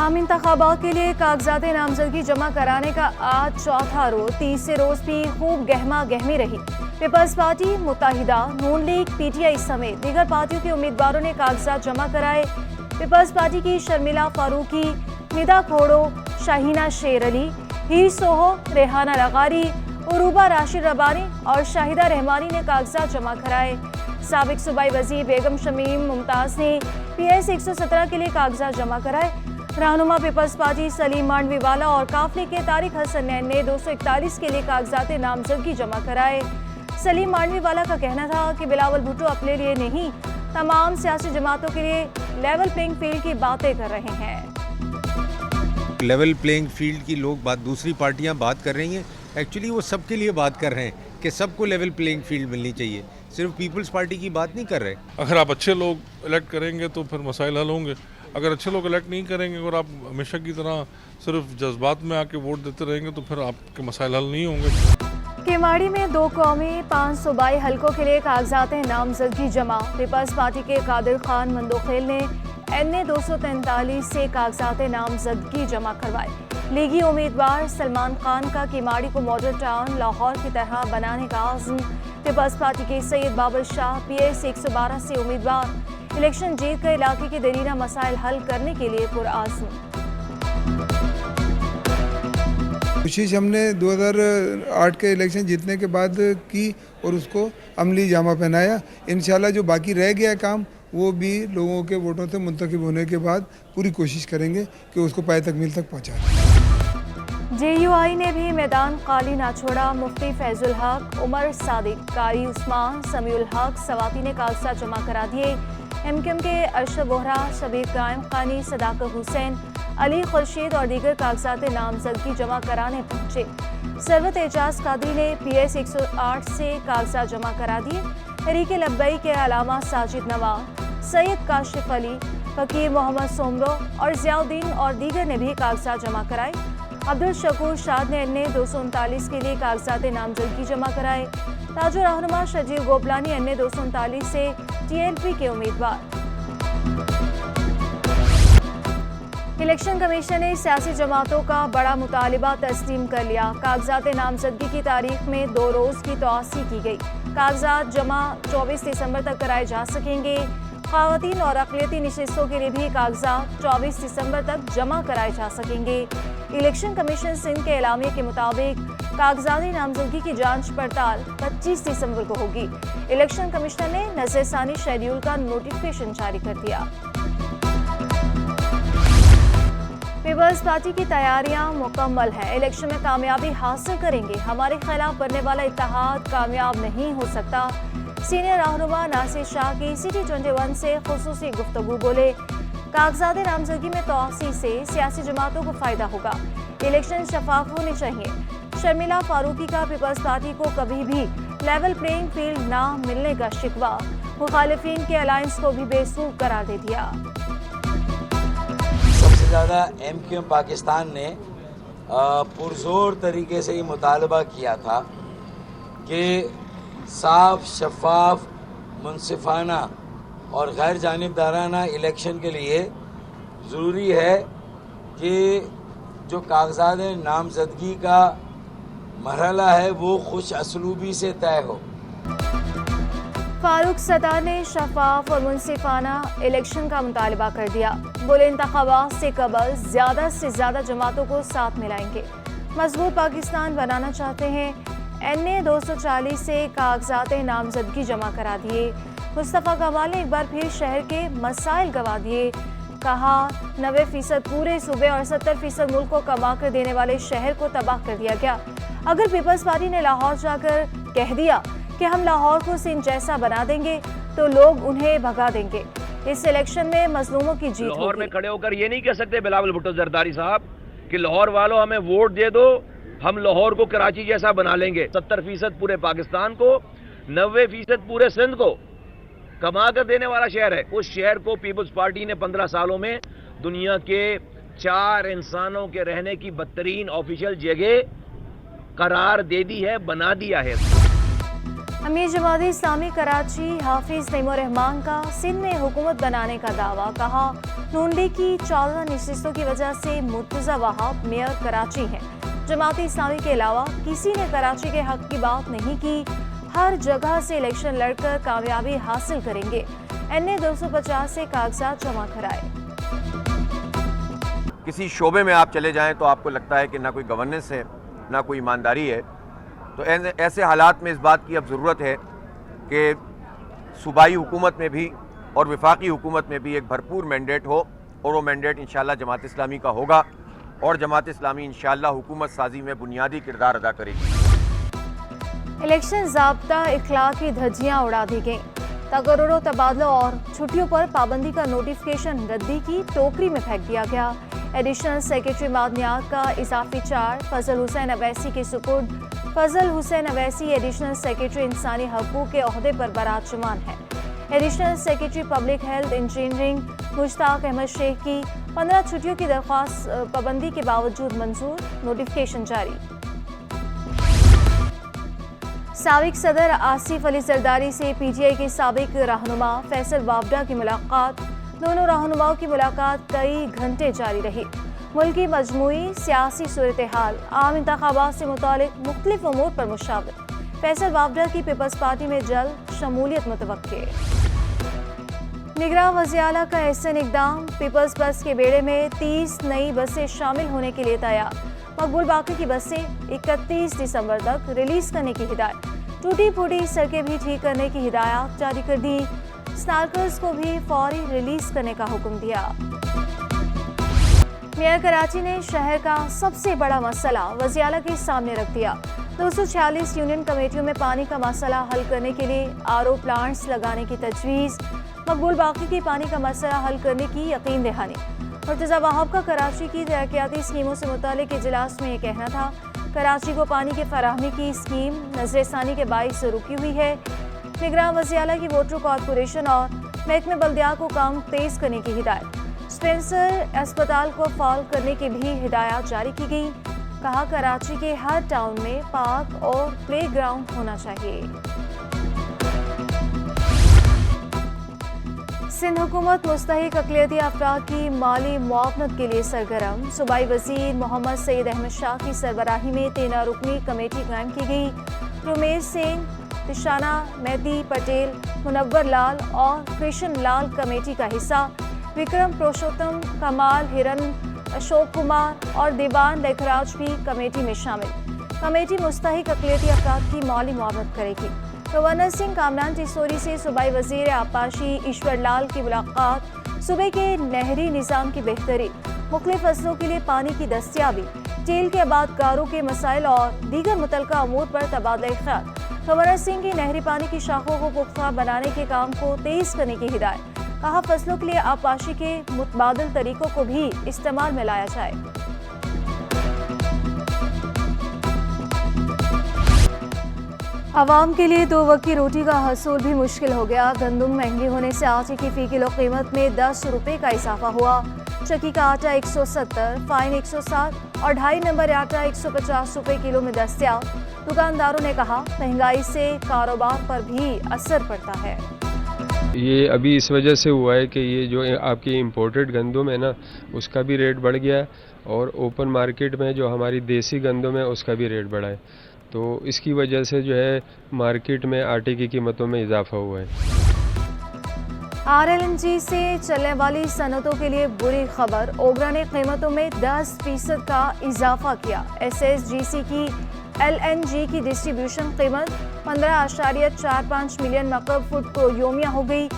आम इंतखाबात के लिए कागजात नामजदगी जमा कराने का आज चौथा रोज। तीसरे रोज भी खूब गहमा गहमी रही। पीपल्स पार्टी, मुत्तहिदा, नून लीग, पीटीआई समेत दीगर पार्टियों के उम्मीदवारों ने कागजात जमा कराए। पीपल्स पार्टी की शर्मिला फारूकी, निदा खोड़ो, शाहीना शेर अली, हीर सोहो, रेहाना लगारी, उरूबा राशिद रबानी और शाहिदा रहमानी ने कागजात जमा कराए। साबिक सूबाई वजीर बेगम शमीम मुमताज ने PS 117 के लिए कागजात जमा कराए। रहनुमा पीपल्स पार्टी सलीम मांडवीवाला और काफले के तारिक हसन नैन ने 241 के लिए कागजात नामजदगी जमा कराए। सलीम मांडवीवाला का कहना था कि बिलावल भुट्टो अपने लिए नहीं, तमाम सियासी जमातों के लिए लेवल प्लेइंग फील्ड की बातें कर रहे हैं। लेवल प्लेइंग फील्ड की लोग बात, दूसरी पार्टियां बात कर रही हैं, एक्चुअली वो सबके लिए बात कर रहे हैं कि सबको लेवल प्लेइंग फील्ड मिलनी चाहिए, सिर्फ पीपल्स पार्टी की बात नहीं कर रहे। अगर आप अच्छे लोग इलेक्ट करेंगे तो फिर मसाइल हल होंगे, अगर अच्छे लोग इलेक्ट नहीं करेंगे और आप हमेशा की तरह सिर्फ जज्बात में आके वोट देते रहेंगे तो फिर आपके मसाइल हल नहीं होंगे। केमाड़ी में 2 कौमी 5 सूबाई हलकों के लिए कागजात नामजदगी जमा। पीपल्स पार्टी के कादिर खान मंदोखेल ने NA 243 से कागजात नामजदगी जमा करवाए। लीगी उम्मीदवार सलमान खान का केमाड़ी को मॉडल टाउन लाहौर की तरह बनाने का आज़म। पीपल्स पार्टी के सैयद बाबर शाह PS 112 से उम्मीदवार इलेक्शन जीत कर इलाके के दरीना मसाइल हल करने के लिए पुरआज़म। कोशिश हमने 2008 के इलेक्शन जीतने के बाद की और उसको अमली जामा पहनाया। इंशाल्लाह जो बाकी रह गया काम वो भी लोगों के वोटों से मुंतखब होने के बाद पूरी कोशिश करेंगे कि उसको पाए तकमील तक पहुँचाएं। JUI ने भी मैदान खाली ना छोड़ा। मुफ्ती फैजुल हक, उमर सादिक, कारी उस्मान, समीउल हक, सवाती ने कागजात जमा करा दिए। MQM के अरशद बोहरा, शबीर कायम खानी, सदाकत हुसैन, अली खुर्शीद और दीगर कागजात नामजदगी जमा कराने पहुंचे। सरवत एजाज कादरी ने PS 108 से कागजात जमा करा दिए। तहरीक लब्बई के अलामा साजिद नवाब, सैयद काशिफ अली, फकीर मोहम्मद सोमरो और जियाउद्दीन और दीगर ने भी कागजात जमा कराए। अब्दुल शकूर शाद ने NA 239 के लिए कागजात नामजदगी जमा कराए। ताजो रहनुमा शजीव गोपलानी NA 239 से TLP के उम्मीदवार। इलेक्शन कमीशन ने सियासी जमातों का बड़ा मुतालिबा तस्लीम कर लिया। कागजात नामजदगी की तारीख में 2 रोज की तोसी की गई। कागजात जमा 24 दिसंबर तक कराए जा सकेंगे। ख़वातीन और अक़लियती नशिस्तों के लिए भी कागजात 24 दिसंबर तक जमा कराए जा सकेंगे। इलेक्शन कमीशन सिंध के एलामिये के मुताबिक कागजात नामजदगी की जांच पड़ताल 25 दिसंबर को होगी। इलेक्शन कमिश्नर ने नज़रसानी शेड्यूल का नोटिफिकेशन जारी कर दिया। पीपल्स पार्टी की तैयारियां मुकम्मल हैं। इलेक्शन में कामयाबी हासिल करेंगे। हमारे खिलाफ बनने वाला इत्तेहाद कामयाब नहीं हो सकता। सीनियर रहनुमा नासिर शाह की City 21 से खुसूसी गुफ्तगू बोले। कागजात नामजदगी में तोसी से सियासी जमातों को फायदा होगा। इलेक्शन शफाफ होने चाहिए। शर्मिला फारूकी का पीपल्स पार्टी को कभी भी लेवल प्लेइंग फील्ड ना मिलने का शिकवा। मुखालिफिन के अलायंस को भी बेसूख करार दे दिया। सबसे ज़्यादा MQM पाकिस्तान ने पुरजोर तरीके से ये मुतालबा किया था कि साफ, शफाफ, मुनसिफाना और गैर जानिबदाराना इलेक्शन के लिए ज़रूरी है कि जो कागजात नामजदगी का मरहला है वो खुश असलूबी से तय हो। फारूक सत्तार ने शफाफ और मुनसिफाना इलेक्शन का मुतालबा कर दिया। बोले इंतखाबात से कबल ज़्यादा से ज़्यादा जमातों को साथ मिलाएंगे। मजबूत पाकिस्तान बनाना चाहते हैं। NA 240 से कागजात नामजदगी जमा करा दिए। मुस्तफ़ा कमाल ने एक बार फिर शहर के मसाइल गवा दिए। कहा 90% पूरे सूबे और 70% मुल्क को कमा कर देने वाले शहर को तबाह कर दिया गया। अगर पीपल्स पार्टी ने लाहौर जाकर कह दिया कि हम लाहौर को सिंध जैसा बना देंगे तो लोग उन्हें भगा देंगे। इस इलेक्शन में मजलूमों की जीत लाहौर में खड़े होकर ये नहीं कह सकते बिलावल भुट्टो जरदारी साहब कि लाहौर वालों हमें वोट दे दो, हम लाहौर को कराची जैसा बना लेंगे। 70% पूरे पाकिस्तान को, 90% पूरे सिंध को कमा कर देने वाला शहर है। उस शहर को पीपल्स पार्टी ने 15 सालों में दुनिया के 4 इंसानों के रहने की बदतरीन ऑफिशियल जगह करार दे दी है, बना दिया है। अमीर जमात इस्लामी कराची हाफिज नईमुर रहमान का सिंध में हुकूमत बनाने का दावा। कहा نون لیگ کی 14 نشستوں کی وجہ سے مرتضی وہاب میئر کراچی ہیں۔ جماعت اسلامی کے علاوہ کسی نے کراچی کے حق کی بات نہیں کی۔ ہر جگہ سے الیکشن لڑ کر کامیابی حاصل کریں گے۔ این اے 250 سے کاغذات جمع کرائے۔ کسی شعبے میں آپ چلے جائیں تو آپ کو لگتا ہے کہ نہ کوئی گورننس ہے نہ کوئی ایمانداری ہے، تو ایسے حالات میں اس بات کی اب ضرورت ہے کہ صوبائی حکومت میں بھی اور وفاقی حکومت میں بھی ایک بھرپور مینڈیٹ ہو، اور وہ مینڈیٹ انشاءاللہ جماعت اسلامی کا ہوگا، اور جماعت اسلامی انشاءاللہ حکومت سازی میں بنیادی کردار ادا کرے گی۔ الیکشن ضابطہ اخلاق کی دھجیاں اڑا دی گئیں۔ تقرروں، تبادلوں اور چھٹیوں پر پابندی کا نوٹیفکیشن ردی کی ٹوکری میں پھینک دیا گیا۔ ایڈیشنل سیکرٹری معدنیات کا اضافی چارج فضل حسین اویسی کے سپرد۔ فضل حسین اویسی ایڈیشنل سیکرٹری انسانی حقوق کے عہدے پر براجمان ہے۔ Additional secretary public health engineering Mushtaq Ahmed Sheikh کی 15 چھٹیوں کی درخواست پابندی کے باوجود منظور، نوٹیفکیشن جاری۔ سابق صدر آصف علی زرداری سے پی ٹی آئی کے سابق رہنما فیصل وابڈا کی ملاقات۔ دونوں رہنماؤں کی ملاقات کئی گھنٹے جاری رہی۔ ملک کی مجموعی سیاسی صورتحال، عام انتخابات سے متعلق مختلف امور پر مشاورت۔ فیصل وابڈا کی پیپلز پارٹی میں جلد شمولیت متوقع۔ نگراں وزیر اعلیٰ کا احسن اقدام، پیپلز بس کے بیڑے میں 30 نئی بسیں شامل ہونے کے لیے تیار۔ مقبول باقی کی بسیں 31 دسمبر تک ریلیز کرنے کی ہدایت۔ ٹوٹی پھوٹی سڑکیں بھی ٹھیک کرنے کی ہدایات جاری کر دی۔ سنارکرز کو بھی فوری ریلیز کرنے کا حکم دیا۔ میئر کراچی نے شہر کا سب سے بڑا مسئلہ وزیر اعلیٰ کے سامنے رکھ دیا۔ 246 یونین کمیٹیوں میں پانی کا مسئلہ حل کرنے کے لیے RO پلانٹس لگانے کی تجویز۔ مقبول باقی کی پانی کا مسئلہ حل کرنے کی یقین دہانی۔ مرتضی وہاب کا کراچی کی ترقیاتی اسکیموں سے متعلق اجلاس میں یہ کہنا تھا، کراچی کو پانی کی فراہمی کی اسکیم نظر ثانی کے باعث رکی ہوئی ہے۔ نگراں وزیر اعلیٰ کی واٹر کارپوریشن اور محکمہ بلدیات کو کام تیز کرنے کی ہدایت۔ اسپنسر اسپتال کو فعال کرنے کی بھی ہدایات جاری کی گئی۔ کہا کراچی کے ہر ٹاؤن میں پارک اور پلے گراؤنڈ ہونا چاہیے۔ سندھ حکومت مستحق اقلیتی افراد کی مالی معاونت کے لیے سرگرم۔ صوبائی وزیر محمد سعید احمد شاہ کی سربراہی میں 13 رکنی کمیٹی قائم کی گئی۔ رومیر سنگھ، تشانہ مہدی پٹیل، منور لال اور کرشن لال کمیٹی کا حصہ۔ وکرم پروشوتم، کمال ہرن، اشوک کمار اور دیوان لیکھراج بھی کمیٹی میں شامل۔ کمیٹی مستحق اقلیتی افراد کی مالی معاونت کرے گی۔ گورنر سنگھ کامران ٹیسوری سے صوبائی وزیر آبپاشی ایشور لال کی ملاقات۔ صوبے کے نہری نظام کی بہتری، مختلف فصلوں کے لیے پانی کی دستیابی، جیل کے آبادکاروں کے مسائل اور دیگر متعلقہ امور پر تبادلہ خیال۔ گورنر سنگھ کی نہری پانی کی شاخوں کو پختہ بنانے کے کام کو تیز کرنے کی ہدایت۔ کہا فصلوں کے لیے آبپاشی کے متبادل طریقوں کو بھی استعمال میں لایا جائے۔ عوام کے لیے 2 وقت کی روٹی کا حصول بھی مشکل ہو گیا۔ گندم مہنگی ہونے سے آٹے کی فی کلو قیمت میں 10 روپے کا اضافہ ہوا۔ چکی کا آٹا 170، فائن 160 اور 2.5 نمبر آٹا 150 روپے کلو میں دستیاب۔ دکانداروں نے کہا مہنگائی سے کاروبار پر بھی اثر پڑتا ہے۔ یہ ابھی اس وجہ سے ہوا ہے کہ یہ جو آپ کی امپورٹڈ گندم ہے نا، اس کا بھی ریٹ بڑھ گیا ہے، اور اوپن مارکیٹ میں جو ہماری دیسی گندم ہے اس کا بھی ریٹ بڑھا ہے، تو اس کی وجہ سے جو ہے مارکیٹ میں آٹے کی قیمتوں میں اضافہ ہوا ہے۔ RLNG سے چلنے والی صنعتوں کے لیے بری خبر، اوگرا نے قیمتوں میں 10% کا اضافہ کیا۔ SSGC کی LNG کی ڈسٹریبیوشن قیمت 15.45 ملین مکعب فٹ کو یومیہ ہو گئی۔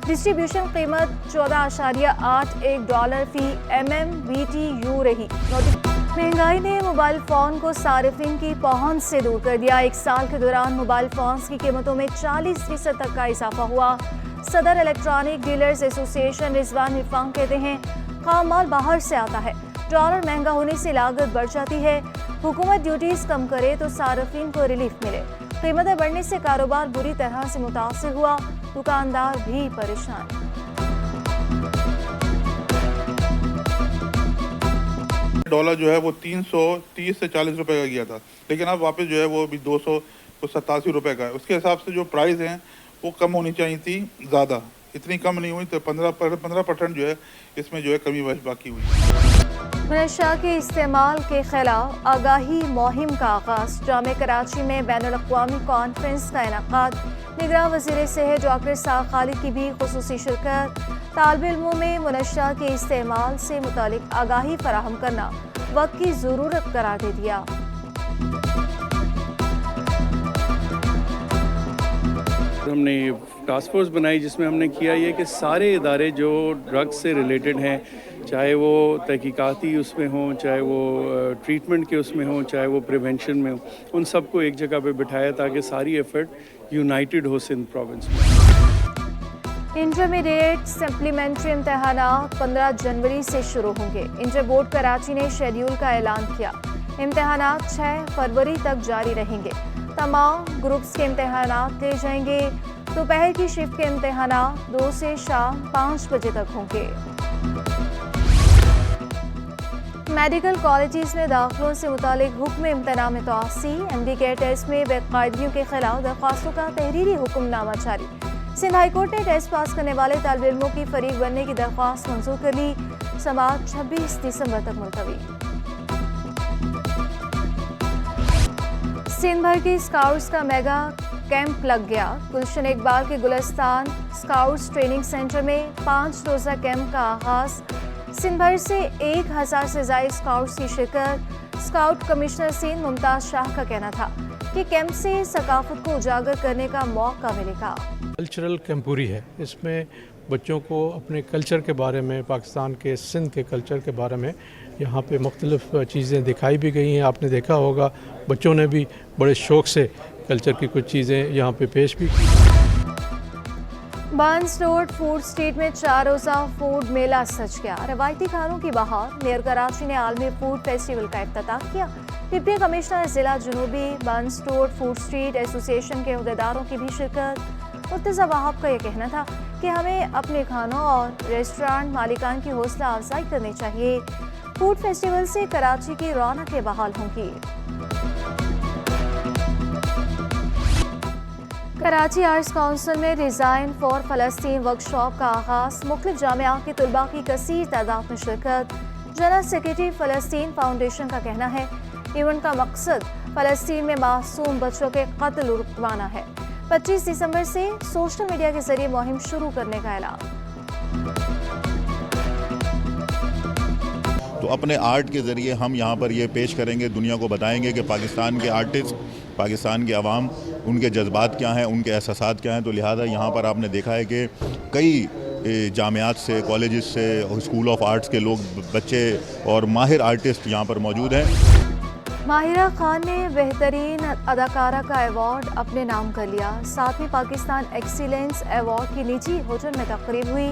ڈسٹریبیوشن قیمت $14.81 فی MMBTU رہی۔ مہنگائی نے موبائل فون کو صارفین کی پہنچ سے دور کر دیا۔ 1 سال کے دوران موبائل فونز کی قیمتوں میں 40% تک کا اضافہ ہوا۔ صدر الیکٹرانک ڈیلرز ایسوسی ایشن رضوان عرفان کہتے ہیں خام مال باہر سے آتا ہے، ڈالر مہنگا ہونے سے لاگت بڑھ جاتی ہے، حکومت ڈیوٹیز کم کرے تو صارفین کو ریلیف ملے۔ قیمتیں بڑھنے سے کاروبار بری طرح سے متاثر ہوا، دکاندار بھی پریشان۔ ڈالر جو ہے وہ 330 سے 40 روپے کا گیا تھا، لیکن اب واپس جو ہے وہ بھی 287 روپے کا ہے۔ اس کے حساب سے جو پرائز ہیں وہ کم ہونی چاہیے تھی زیادہ، इतनी कम नहीं हुई, तो 15% जो है इसमें जो है कमी बाकी हुई। नशा के इस्तेमाल के खिलाफ आगाही मुहिम का आगाज। जामे कराची में बैनुल-अक़वामी कॉन्फ्रेंस का इनेकाद। निगरान वज़ीर सेहत डॉक्टर साद खालिद की भी खुसूसी शिरकत। तालिब इल्मों में मुनशा के इस्तेमाल से मुतालिक आगाही फराहम करना वक्त की ज़रूरत करार दे दिया। हमने ये टास्क फोर्स बनाई जिसमें हमने किया ये कि सारे इदारे जो ड्रग्स से रिलेटेड हैं, चाहे वो तहकीकाती उसमें हों, चाहे वो ट्रीटमेंट के उसमें हों, चाहे वो प्रिवेंशन में हो, उन सबको एक जगह पे बिठाया ताकि सारी एफर्ट यूनाइटेड हो सिंध प्रोविंस में। इंटरमीडिएट सप्लीमेंट्री इम्तहानात 15 जनवरी से शुरू होंगे। इंटर बोर्ड कराची ने शेड्यूल का ऐलान किया। इम्तहानात 6 फरवरी तक जारी रहेंगे। तमाम ग्रुप्स के इम्तहानात ले जाएंगे। दोपहर की शिफ्ट के इम्तहानात 2 से शाम 5 बजे तक होंगे। मेडिकल कॉलेजेस में दाखिलों से मुतालिक हुक्म इम्तना में तोसी। MD के टेस्ट में बेकायदगियों के खिलाफ दरख्वास्तों का तहरीरी हुक्मनामा जारी। सिंध हाई कोर्ट ने टेस्ट पास करने वाले तालिब इल्मों की फरीक बनने की दरख्वास्त मंजूर कर ली। समाअत 26 दिसंबर तक मुलतवी। सिंध भर के स्काउट्स का मेगा कैंप लग गया। गुलशन इकबाल के गुलिस्तान स्काउट्स ट्रेनिंग सेंटर में 5 रोज़ा कैंप का आगाज। सिंध भर से 1000 से ज़ायद स्काउट्स की शिरकत। स्काउट कमिश्नर सिंध मुमताज़ शाह का कहना था कि कैंप से सकाफत को उजागर करने का मौका मिलेगा। कल्चरल कैंपूरी है, इसमें बच्चों को अपने कल्चर के बारे में, पाकिस्तान के सिंध के कल्चर के बारे में यहाँ पे मुख्तलिफ चीज़ें दिखाई भी गई हैं। आपने देखा होगा बच्चों ने भी बड़े शौक़ से कल्चर की कुछ चीज़ें यहाँ पे पेश भी की। बांस रोड फूड स्ट्रीट में 4 रोज़ा फूड मेला सज गया। रवायती खानों की बहार। मेयर कराची ने आलमी फूड फेस्टिवल का इफ्तिताह किया। डिप्टी कमिश्नर ज़िला जनूबी बांस रोड फूड स्ट्रीट एसोसिएशन के अहदेदारों की भी शिरकत। मुर्तज़ा वहाब का यह कहना था कि हमें अपने खानों और रेस्टोरेंट मालिकान की हौसला अफजाई करनी चाहिए। फूड फेस्टिवल से कराची की रौनकें बहाल होंगी। कराची आर्ट्स काउंसिल में डिज़ाइन फॉर फ़लस्तीन वर्कशॉप का आगाज। मुख्तलिफ जामिया के तलबा की कसीर तादाद में शिरकत। जनरल सेक्रेटरी फ़लस्तीन फाउंडेशन का कहना है इवेंट का मकसद फ़लस्तीन में मासूम बच्चों के कत्ल रुकवाना है। 25 दिसंबर से सोशल मीडिया के जरिए मुहिम शुरू करने का ऐलान। तो अपने आर्ट के ज़रिए हम यहाँ पर ये पेश करेंगे, दुनिया को बताएंगे कि पाकिस्तान के आर्टिस्ट, पाकिस्तान के अवाम, उनके जज्बात क्या हैं, उनके एहसासात क्या हैं। तो लिहाजा यहाँ पर आपने देखा है कि कई जामियात से, कॉलेजेस से, स्कूल ऑफ आर्ट्स के लोग, बच्चे और माहिर आर्टिस्ट यहाँ पर मौजूद हैं। माहिरा खान ने बेहतरीन अदाकारा का एवॉर्ड अपने नाम कर लिया। 7वीं पाकिस्तान एक्सीलेंस एवॉर्ड की निजी होटल में तकरीब हुई।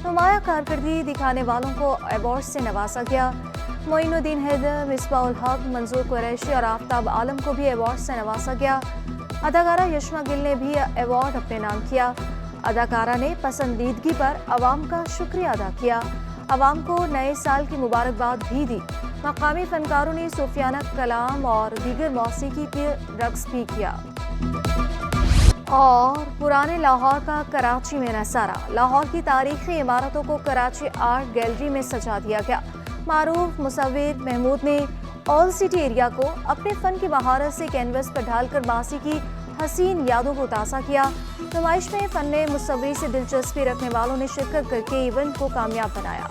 नुमाया कारकर्दगी दिखाने वालों को एवॉर्ड से नवाजा गया। मोइनुद्दीन हैदर, मिसबाउल हक, मंजूर कुरैशी और आफ्ताब आलम को भी एवॉर्ड से नवाजा गया। अदाकारा यशमा गिल ने भी एवॉर्ड अपने नाम किया। अदाकारा ने पसंदीदगी पर अवाम का शुक्रिया अदा किया। अवाम को नए साल की मुबारकबाद भी दी। मकामी फनकारों ने सूफियाना कलाम और दीगर मौसीकी पर रक्स भी किया। और पुराने लाहौर का कराची में नज़ारा। लाहौर की तारीखी इमारतों को कराची आर्ट गैलरी में सजा दिया गया। मारूफ मुसव्विर महमूद ने ऑल सिटी एरिया को अपने फ़न की महारत से कैनवस पर ढालकर मासी की हसीन यादों को ताज़ा किया। नुमाइश में फ़न मुसव्विरी से दिलचस्पी रखने वालों ने शिरकत करके इवेंट को कामयाब बनाया।